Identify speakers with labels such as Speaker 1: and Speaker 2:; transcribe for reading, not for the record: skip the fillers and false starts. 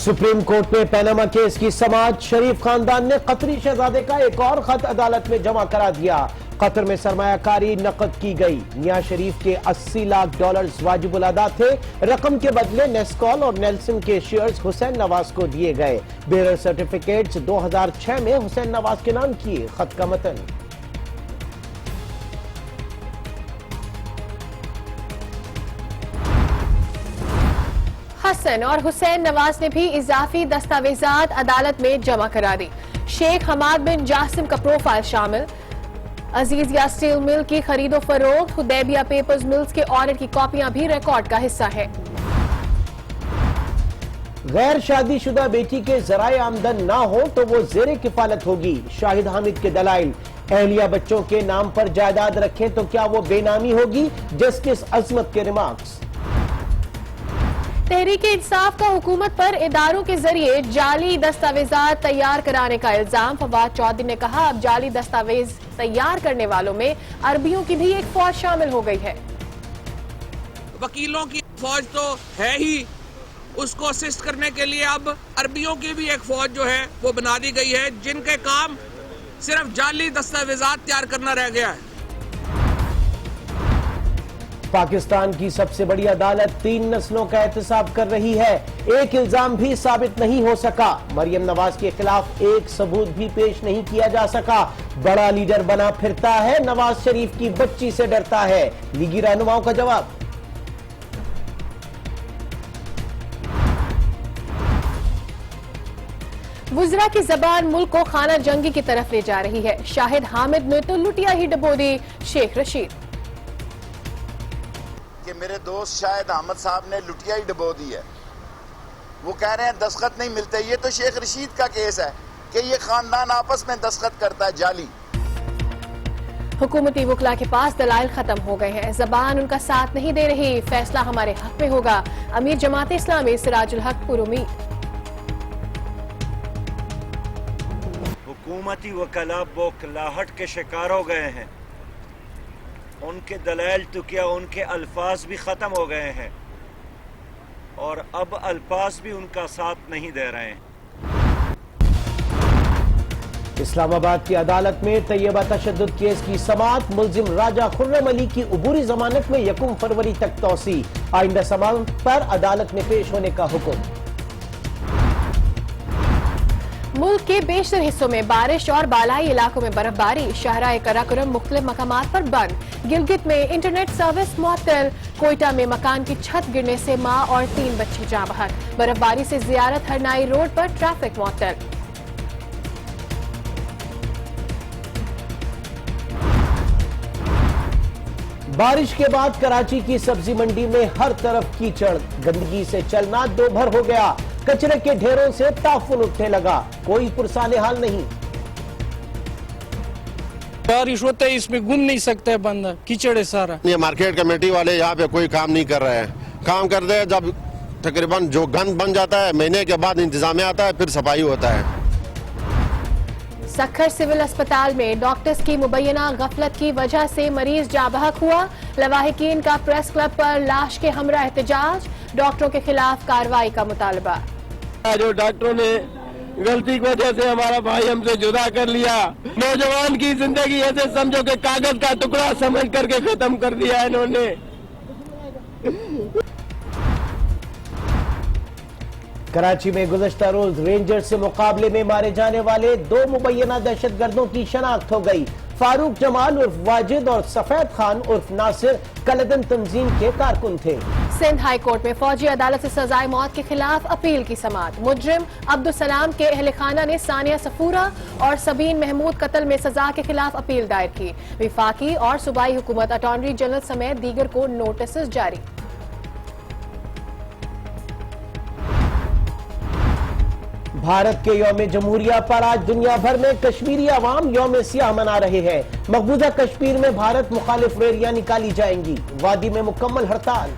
Speaker 1: Supreme court में Panama case की समाअत। शरीफ खानदान ने कतरी शहजादे का एक और खत अदालत में जमा करा दिया। कतर में सरमायाकारी नकद की गई। मियां शरीफ के $80 लाख वाजिबुल अदा थे। रकम के बदले नेस्कॉल और नेल्सन के शेयर्स हुसैन नवाज को दिए गए। बेरर सर्टिफिकेट्स 2006 में हुसैन नवाज के नाम किए। खत का मतन।
Speaker 2: हसन और हुसैन नवाज ने भी इजाफी दस्तावेजात अदालत में जमा करा दी। शेख हमाद बिन जासिम का प्रोफाइल शामिल। अजीजिया स्टील मिल की खरीदो फरोख्त, हुदैबिया पेपर्स मिल्स के ऑडिट की कॉपियां भी रिकॉर्ड का हिस्सा है।
Speaker 1: गैर शादीशुदा बेटी के जराए आमदन ना हो तो वो जेरे किफालत होगी। शाहिद हामिद के दलाइल। अहलिया बच्चों के नाम पर जायदाद रखें तो क्या वो बेनामी होगी? जस्टिस अजमत के रिमार्क्स।
Speaker 2: तहरीके इंसाफ का हुकूमत पर इदारों के जरिए जाली दस्तावेजात तैयार कराने का इल्जाम। फवाद चौधरी ने कहा, अब जाली दस्तावेज तैयार करने वालों में अरबियों की भी एक फौज शामिल हो गई है।
Speaker 3: वकीलों की फौज तो है ही, उसको असिस्ट करने के लिए अब अरबियों की भी एक फौज जो है वो बना दी गई है, जिनके काम सिर्फ जाली दस्तावेजात तैयार करना रह गया है।
Speaker 1: पाकिस्तान की सबसे बड़ी अदालत 3 नस्लों का एहतसाब कर रही है। एक इल्जाम भी साबित नहीं हो सका। मरियम नवाज के खिलाफ एक सबूत भी पेश नहीं किया जा सका। बड़ा लीडर बना फिरता है, नवाज शरीफ की बच्ची से डरता है। लीगी रहनुमाओं का जवाब।
Speaker 2: वुज़रा की जबान मुल्क को खाना जंगी की तरफ ले जा रही है। शाहिद हामिद ने तो लुटिया ही डबो दी। शेख रशीद
Speaker 4: कि मेरे दोस्त शाहिद अहमद साहब ने लुटिया ही डबो दी है। वो कह रहे हैं दस्तखत नहीं मिलते। ये तो शेख रशीद का केस है कि ये खानदान आपस में दस्तखत करता है जाली।
Speaker 2: हुकूमती वकला के पास दलाइल खत्म हो गए हैं। जबान उनका साथ नहीं दे रही। फैसला हमारे हक में होगा। अमीर जमात इस्लामी सिराजुल हक पुरुमीद।
Speaker 5: हुकूमती वकला बौखलाहट के शिकार हो गए हैं। उनके दलाइल तो क्या, उनके अल्फाज भी खत्म हो गए हैं और अब अल्फाज भी उनका साथ नहीं दे रहे हैं।
Speaker 1: इस्लामाबाद की अदालत में तैयबा तशद्दुद केस की समाअत। मुल्जिम राजा खुर्रम अली की उबूरी जमानत में 1 फरवरी तक तौसी। आइंदा समाअत पर अदालत में पेश होने का हुक्म।
Speaker 2: मुल्क के बेशतर हिस्सों में बारिश और बालाई इलाकों में बर्फबारी। शाहराए कराकोरम मुख्तलिफ मकामात पर बंद। गिलगित में इंटरनेट सर्विस मुअत्तल। कोयटा में मकान की छत गिरने से मां और 3 बच्चे जाँ बहक। बर्फबारी से जियारत हरनाई रोड पर ट्रैफिक मुअत्तल।
Speaker 1: बारिश के बाद कराची की सब्जी मंडी में हर तरफ कीचड़। गंदगी से चलना दोभर हो गया। कचरे के ढेरों से ताफुन उठने लगा। कोई पुरसाने हाल नहीं।
Speaker 6: बारिश होते ही इसमें घूम नहीं सकते बंदा, कीचड़ है सारा।
Speaker 7: ये मार्केट कमेटी वाले यहाँ पे कोई काम नहीं कर रहे हैं। काम करते हैं जब तकरीबन जो गंद बन जाता है, महीने के बाद इंतजामिया आता है, फिर सफाई होता है।
Speaker 2: सखर सिविल अस्पताल में डॉक्टर्स की मुबैना गफलत की वजह से मरीज जाँ बहक हुआ। लवाहिकीन का प्रेस क्लब पर लाश के हमरा एहतजाज। डॉक्टरों के खिलाफ कार्रवाई का मुतालबा।
Speaker 8: जो डॉक्टरों ने गलती की वजह से हमारा भाई हमसे जुदा कर लिया। नौजवान की जिंदगी ऐसे समझो कि कागज का टुकड़ा समझ करके खत्म कर दिया है इन्होंने।
Speaker 1: कराची में गुज़श्ता रोज रेंजर से मुकाबले में मारे जाने वाले 2 मुबैना दहशतगर्दों की शनाख्त हो गई। फारूक जमाल उर्फ वाजिद और सफेद खान उर्फ नासिर कलदन तंजीम के कारकुन थे।
Speaker 2: सिंध हाई कोर्ट में फौजी अदालत से सजाए मौत के खिलाफ अपील की समाअत। मुजरिम अब्दुल सलाम के अहल खाना ने सानिया सफूरा और सबीन महमूद कत्ल में सजा के खिलाफ अपील दायर की। विफाकी और सूबाई हुकूमत, अटॉर्नी जनरल समेत दीगर को नोटिस जारी।
Speaker 1: भारत के यौम जमहूरिया पर आज दुनिया भर में कश्मीरी अवाम यौम सियाह मना रहे हैं। मकबूजा कश्मीर में भारत मुखालिफ रैलियां निकाली जाएंगी। वादी में मुकम्मल हड़ताल।